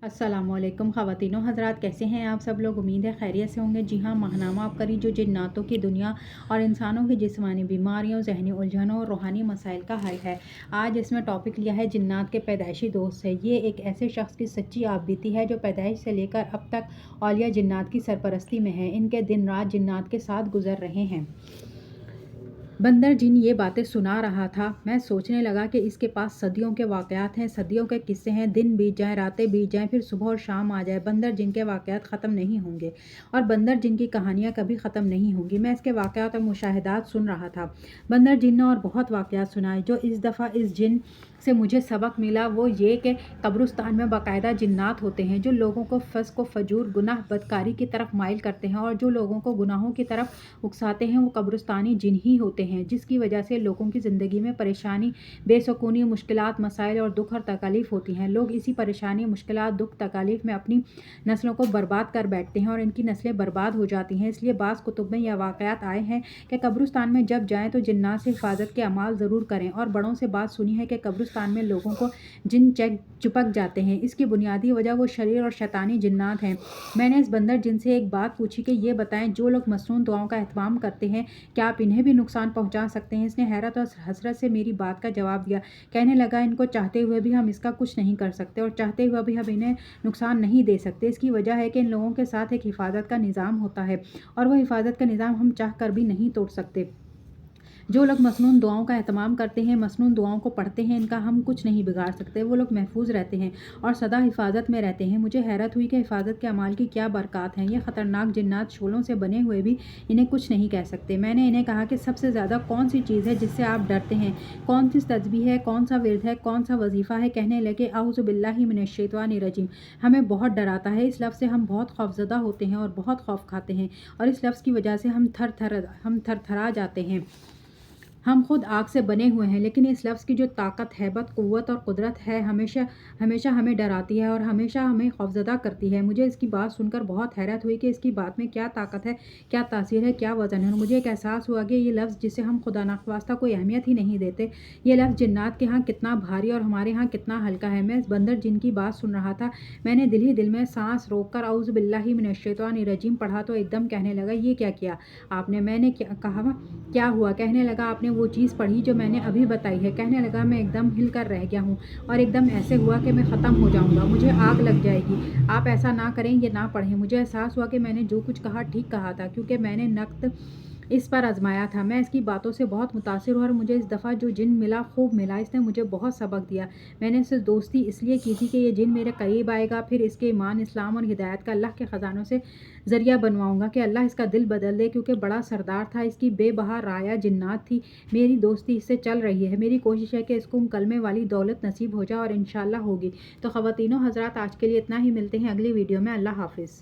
अस्सलामुअलैकुम ख़वातीनो हज़रात, कैसे हैं आप सब लोग। उम्मीद है खैरियत से होंगे। जी हाँ, माहनामा आपकरी जो जिन्नातों की दुनिया और इंसानों की जिस्मानी बीमारियों, जहनी उलझनों और रूहानी मसाइल का हल है। आज इसमें टॉपिक लिया है जिन्नात के पैदाइशी दोस्त है। ये एक ऐसे शख्स की सच्ची आप बीती है जो पैदाइश से लेकर अब तक औलिया जिन्नात की सरपरस्ती में है। इनके दिन रात जिन्नात के साथ गुजर रहे हैं। बंदर जिन ये बातें सुना रहा था। मैं सोचने लगा कि इसके पास सदियों के वाक़यात हैं, सदियों के किस्से हैं। दिन बीत जाएं, रातें बीत जाएं, फिर सुबह और शाम आ जाए, बंदर जिन के वाक़यात ख़त्म नहीं होंगे और बंदर जिन की कहानियाँ कभी ख़त्म नहीं होंगी। मैं इसके वाक़यात और मुशाहिदात सुन रहा था। बंदर जिन ने और बहुत वाक़यात सुनाए। जो इस दफ़ा इस जिन से मुझे सबक मिला वो ये कि कब्रिस्तान में बाकायदा जिन्नात होते हैं जो लोगों को फ़स्क व फजूर, गुनाह, बदकारी की तरफ माइल करते हैं और जो लोगों को गुनाहों की तरफ उकसाते हैं वो कब्रिस्तानी जिन ही होते हैं, जिसकी वजह से लोगों की ज़िंदगी में परेशानी, बेसुकूनी, मुश्किलात, मसाइल और दुख और तकलीफ़ होती हैं। लोग इसी परेशानी, मुश्किलात, दुख, तकलीफ़ में अपनी नस्लों को बर्बाद कर बैठते हैं और इनकी नस्लें बर्बाद हो जाती हैं। इसलिए बाज़ कुतुब में यह वाक़यात आए हैं कि कब्रिस्तान में जब जाएँ तो जिन्नात से हिफाजत के अमाल ज़रूर करें। और बड़ों से बात सुनी है कि कब्रिस्तान में लोगों को जिन चिपक जाते हैं। इसकी बुनियादी वजह वो शरीर और शैतानी जिन्नात हैं। मैंने इस बंदर जिन से एक बात पूछी कि ये बताएं, जो लोग मसनून दुआओं का एहतमाम करते हैं क्या आप इन्हें भी नुकसान पहुंचा सकते हैं। इसने हैरत और हसरत से मेरी बात का जवाब दिया। कहने लगा, इनको चाहते हुए भी हम इसका कुछ नहीं कर सकते और चाहते हुए भी हम इन्हें नुकसान नहीं दे सकते। इसकी वजह है कि इन लोगों के साथ एक हिफाजत का निज़ाम होता है और वह हिफाजत का निज़ाम हम चाह कर भी नहीं तोड़ सकते। जो लोग मसनून दुआओं का एहतमाम करते हैं, मसनून दुआओं को पढ़ते हैं, इनका हम कुछ नहीं बिगाड़ सकते। वो लोग महफूज रहते हैं और सदा हिफाजत में रहते हैं। मुझे हैरत हुई कि हिफाजत के अमाल की क्या बरक़ात हैं। ये ख़तरनाक जिन्नात शोलों से बने हुए भी इन्हें कुछ नहीं कह सकते। मैंने इन्हें कहा कि सबसे ज़्यादा कौन सी चीज़ है जिससे आप डरते हैं, कौन सी तस्बीह है, कौन सा विर्द है, कौन सा वजीफ़ा है। कहने लगे, औज़ु बिल्लाहि मिनश्शैतानिर रजीम। हमें बहुत डराता है। इस लफ्ज़ से हम बहुत खौफज़दा होते हैं और बहुत खौफ खाते हैं और इस लफ्ज़ की वजह से हम थरथरा जाते हैं। हम खुद आग से बने हुए हैं, लेकिन इस लफ्ज़ की जो ताकत, हैबत, क़ुव्वत और कुदरत है हमेशा हमेशा हमें डराती है और हमेशा हमें खौफज़दा करती है। मुझे इसकी बात सुनकर बहुत हैरत हुई कि इसकी बात में क्या ताकत है, क्या तासीर है, क्या वज़न है। और मुझे एक एहसास हुआ कि ये लफ्ज़ जिसे हम खुदा नख्वास्ता कोई अहमियत ही नहीं देते, ये लफ्ज़ जिन्नात के यहाँ कितना भारी और हमारे यहाँ कितना हल्का है। मैं इस बंदर जिन की बात सुन रहा था। मैंने दिल ही दिल में सांस रोक कर औज़ु बिल्लाहि मिनश्शैतानिर रजीम पढ़ा तो एकदम कहने लगा, ये क्या किया आपने। मैंने कहा, क्या हुआ। कहने लगा, आपने वो चीज़ पढ़ी जो मैंने अभी बताई है। कहने लगा, मैं एकदम हिल कर रह गया हूँ और एकदम ऐसे हुआ कि मैं ख़त्म हो जाऊँगा, मुझे आग लग जाएगी। आप ऐसा ना करें, ये ना पढ़ें। मुझे एहसास हुआ कि मैंने जो कुछ कहा ठीक कहा था, क्योंकि मैंने नक़्द इस पर आजमाया था। मैं इसकी बातों से बहुत मुतासिर हुआ और मुझे इस दफ़ा जो जिन मिला खूब मिला। इसने मुझे बहुत सबक दिया। मैंने इससे दोस्ती इसलिए की थी कि ये जिन मेरे करीब आएगा, फिर इसके ईमान, इस्लाम और हिदायत का अल्लाह के ख़जानों से ज़रिया बनवाऊँगा कि अल्लाह इसका दिल बदल दे, क्योंकि बड़ा सरदार था। इसकी बेबहा राया जिन्नात थी। मेरी दोस्ती इससे चल रही है। मेरी कोशिश है कि इसको कलमे वाली दौलत नसीब हो जाए और इंशाअल्लाह होगी। तो ख़वातीनो हज़रात, आज के लिए इतना ही। मिलते हैं अगली वीडियो में। अल्लाह हाफ़िज़।